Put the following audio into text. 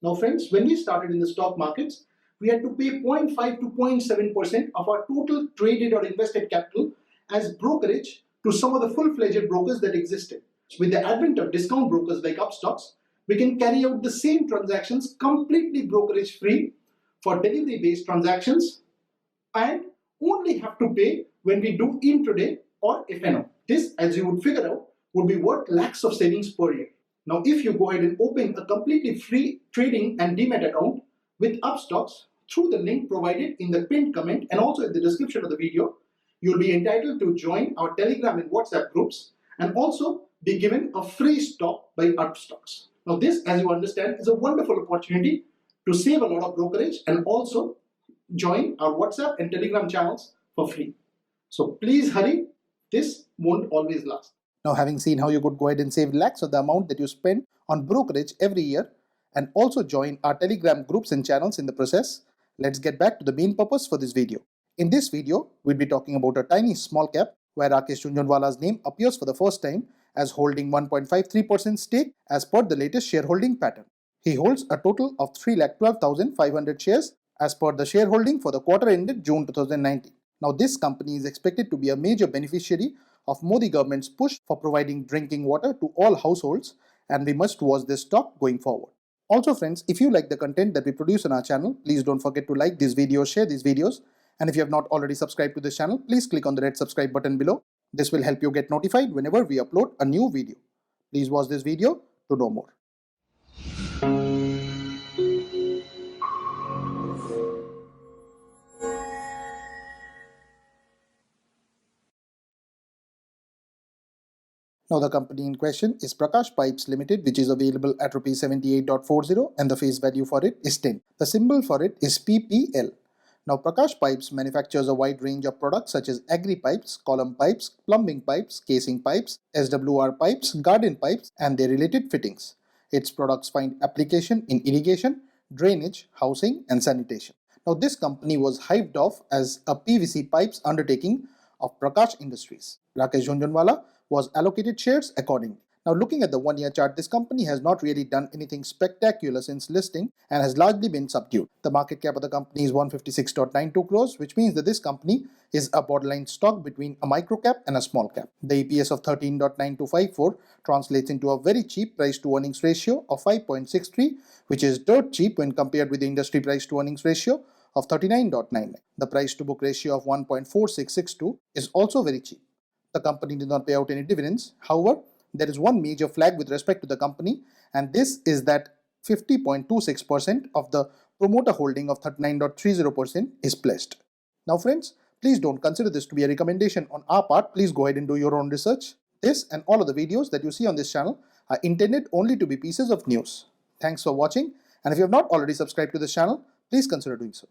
Now friends, when we started in the stock markets, we had to pay 0.5 to 0.7% of our total traded or invested capital as brokerage to some of the full-fledged brokers that existed. With the advent of discount brokers like Upstocks, we can carry out the same transactions completely brokerage free for delivery-based transactions and only have to pay when we do intraday or FNO. This, as you would figure out, would be worth lakhs of savings per year. Now, if you go ahead and open a completely free trading and demat account with Upstocks through the link provided in the pinned comment and also in the description of the video, you'll be entitled to join our Telegram and WhatsApp groups and also be given a free stock by Upstocks. Now, this, as you understand, is a wonderful opportunity to save a lot of brokerage and also join our WhatsApp and Telegram channels for free. So please hurry, this won't always last. Now, having seen how you could go ahead and save lakhs of the amount that you spend on brokerage every year and also join our Telegram groups and channels in the process, let's get back to the main purpose for this video. In this video, we'll be talking about a tiny small cap where Rakesh Jhunjhunwala's name appears for the first time as holding 1.53% stake as per the latest shareholding pattern. He holds a total of 3,12,500 shares as per the shareholding for the quarter ended June 2019. Now, this company is expected to be a major beneficiary of Modi government's push for providing drinking water to all households, and we must watch this stock going forward. Also friends, if you like the content that we produce on our channel, please don't forget to like these videos, share these videos, and if you have not already subscribed to this channel, please click on the red subscribe button below. This will help you get notified whenever we upload a new video. Please watch this video to know more. Now the company in question is Prakash Pipes Limited, which is available at Rs 78.40 and the face value for it is 10. The symbol for it is PPL. Now Prakash Pipes manufactures a wide range of products such as agri pipes, column pipes, plumbing pipes, casing pipes, SWR pipes, garden pipes and their related fittings. Its products find application in irrigation, drainage, housing and sanitation. Now this company was hived off as a PVC pipes undertaking of Prakash Industries. Rakesh Jhunjhunwala was allocated shares accordingly. Now looking at the 1-year chart, this company has not really done anything spectacular since listing and has largely been subdued. The market cap of the company is 156.92 crores, which means that this company is a borderline stock between a micro cap and a small cap. The EPS of 13.9254 translates into a very cheap price to earnings ratio of 5.63, which is dirt cheap when compared with the industry price to earnings ratio of 39.99. The price to book ratio of 1.4662 is also very cheap. The company did not pay out any dividends. However, there is one major flag with respect to the company, and this is that 50.26% of the promoter holding of 39.30% is pledged. Now friends, please don't consider this to be a recommendation on our part. Please go ahead and do your own research. This and all of the videos that you see on this channel are intended only to be pieces of news. Thanks for watching, and if you have not already subscribed to this channel, please consider doing so.